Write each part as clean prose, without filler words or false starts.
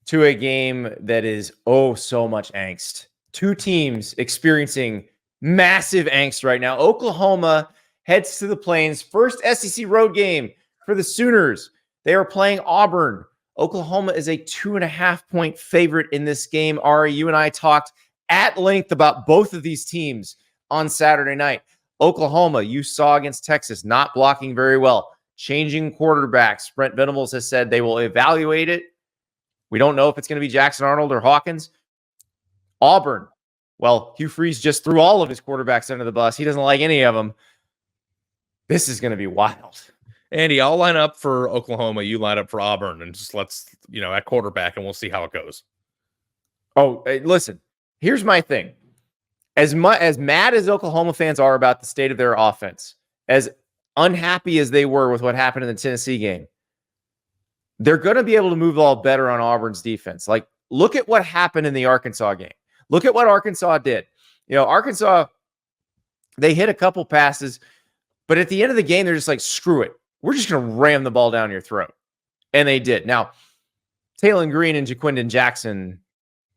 to a game that is so much angst. Two teams experiencing massive angst right now. Oklahoma heads to the Plains. First SEC road game for the Sooners. They are playing Auburn. Oklahoma is a 2.5-point favorite in this game. Ari, you and I talked at length about both of these teams on Saturday night. Oklahoma, you saw against Texas, not blocking very well, changing quarterbacks. Brent Venables has said they will evaluate it. We don't know if it's going to be Jackson Arnold or Hawkins. Auburn, well, Hugh Freeze just threw all of his quarterbacks under the bus. He doesn't like any of them. This is going to be wild. Andy, I'll line up for Oklahoma. You line up for Auburn, and just let's, at quarterback, and we'll see how it goes. Oh, listen, here's my thing. As mad as Oklahoma fans are about the state of their offense, as unhappy as they were with what happened in the Tennessee game, they're going to be able to move the ball better on Auburn's defense. Like, look at what happened in the Arkansas game. Look at what Arkansas did. Arkansas, they hit a couple passes, but at the end of the game, they're just like, screw it. We're just going to ram the ball down your throat. And they did. Now, Taylon Green and Jaquindon Jackson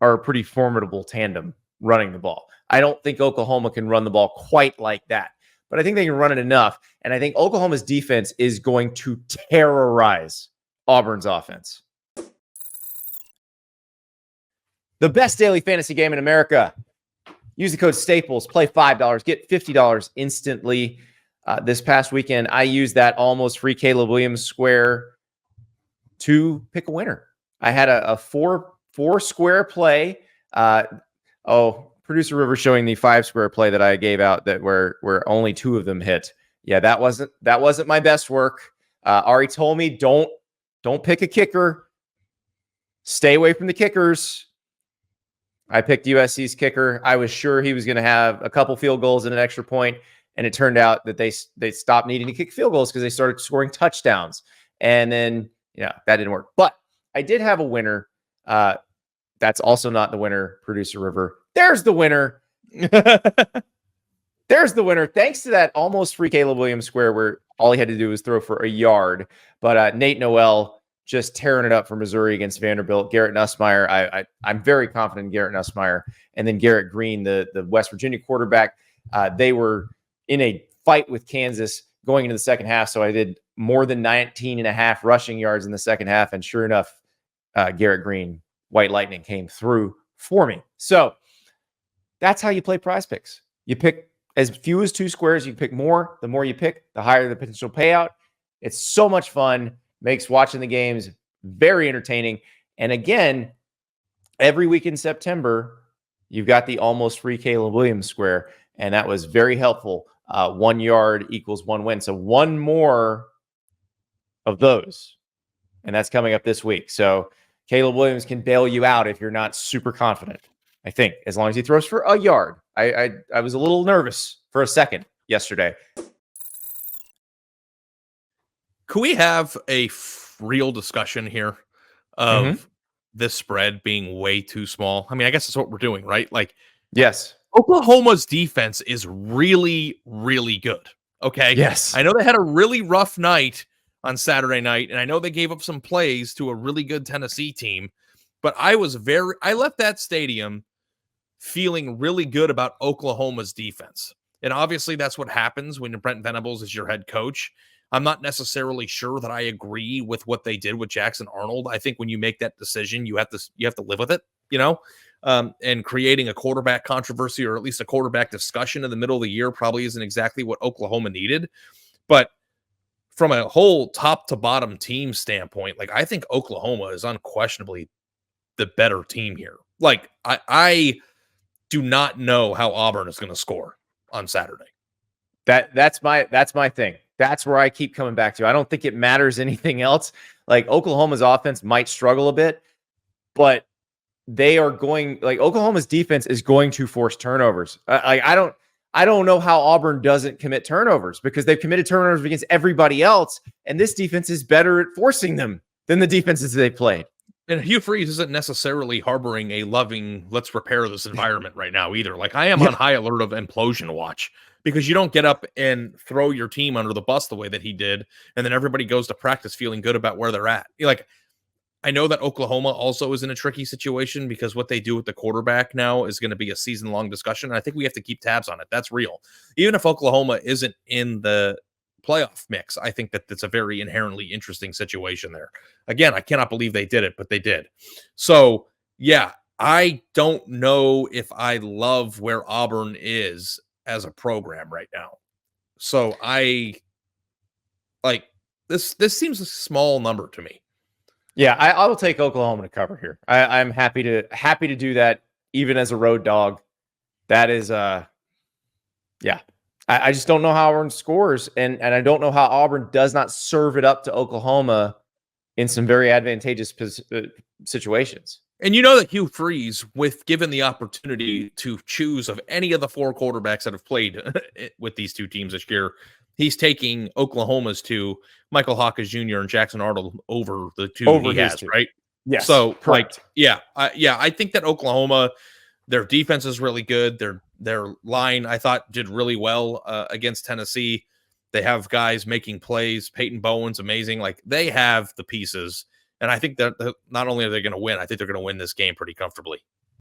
are a pretty formidable tandem running the ball. I don't think Oklahoma can run the ball quite like that, but I think they can run it enough. And I think Oklahoma's defense is going to terrorize Auburn's offense. The best daily fantasy game in America. Use the code Staples, play $5, get $50 instantly. This past weekend, I used that almost free Caleb Williams square to pick a winner. I had a four square play. Producer River showing the 5 square play that I gave out that where only 2 of them hit. Yeah, that wasn't my best work. Ari told me don't pick a kicker. Stay away from the kickers. I picked USC's kicker. I was sure he was going to have a couple field goals and an extra point. And it turned out that they stopped needing to kick field goals because they started scoring touchdowns. And then, that didn't work. But I did have a winner. That's also not the winner, Producer River. There's the winner. There's the winner. Thanks to that almost free Caleb Williams square where all he had to do was throw for a yard. But Nate Noel just tearing it up for Missouri against Vanderbilt. Garrett Nussmeier, I'm very confident in Garrett Nussmeier. And then Garrett Green, the West Virginia quarterback, they were in a fight with Kansas going into the second half. So I did more than 19.5 rushing yards in the second half. And sure enough, Garrett Green, White Lightning came through for me. So that's how you play Prize Picks. You pick as few as 2 squares. You pick more. The more you pick, the higher the potential payout. It's so much fun. Makes watching the games very entertaining. And again, every week in September, you've got the almost free Caleb Williams square. And that was very helpful. 1 yard equals 1 win. So 1 more of those. And that's coming up this week. So Caleb Williams can bail you out if you're not super confident. I think as long as he throws for a yard. I was a little nervous for a second yesterday. Could we have a real discussion here of this spread being way too small? I mean, I guess that's what we're doing, right? Like, yes. Oklahoma's defense is really, really good. Okay. Yes. I know they had a really rough night on Saturday night, and I know they gave up some plays to a really good Tennessee team, but I left that stadium feeling really good about Oklahoma's defense. And obviously that's what happens when Brent Venables is your head coach. I'm not necessarily sure that I agree with what they did with Jackson Arnold. I think when you make that decision, you have to live with it, and creating a quarterback controversy or at least a quarterback discussion in the middle of the year probably isn't exactly what Oklahoma needed. But from a whole top to bottom team standpoint, like I think Oklahoma is unquestionably the better team here. Like I do not know how Auburn is going to score on Saturday. That's my thing. That's where I keep coming back to. I don't think it matters anything else. Like Oklahoma's offense might struggle a bit, but Oklahoma's defense is going to force turnovers. I don't know how Auburn doesn't commit turnovers because they've committed turnovers against everybody else, and this defense is better at forcing them than the defenses they've played. And Hugh Freeze isn't necessarily harboring a loving, let's repair this environment right now either. Like I am on high alert of implosion watch because you don't get up and throw your team under the bus the way that he did. And then everybody goes to practice feeling good about where they're at. Like I know that Oklahoma also is in a tricky situation because what they do with the quarterback now is going to be a season-long discussion. And I think we have to keep tabs on it. That's real. Even if Oklahoma isn't in the playoff mix, I think that it's a very inherently interesting situation there. Again, I cannot believe they did it, but they did. So, yeah, I don't know if I love where Auburn is as a program right now. So I like this seems a small number to me. Yeah, I will take Oklahoma to cover here. I'm happy to do that, even as a road dog. That is yeah. I just don't know how Auburn scores, and I don't know how Auburn does not serve it up to Oklahoma in some very advantageous situations. And you know that Hugh Freeze, with given the opportunity to choose of any of the 4 quarterbacks that have played with these 2 teams this year, he's taking Oklahoma's 2, Michael Hawkins Jr. and Jackson Arnold over the 2 he has, 2. Right? Yes. So, correct. I think that Oklahoma, their defense is really good. Their line, I thought, did really well against Tennessee. They have guys making plays. Peyton Bowen's amazing. Like, they have the pieces. And I think that not only are they going to win, I think they're going to win this game pretty comfortably.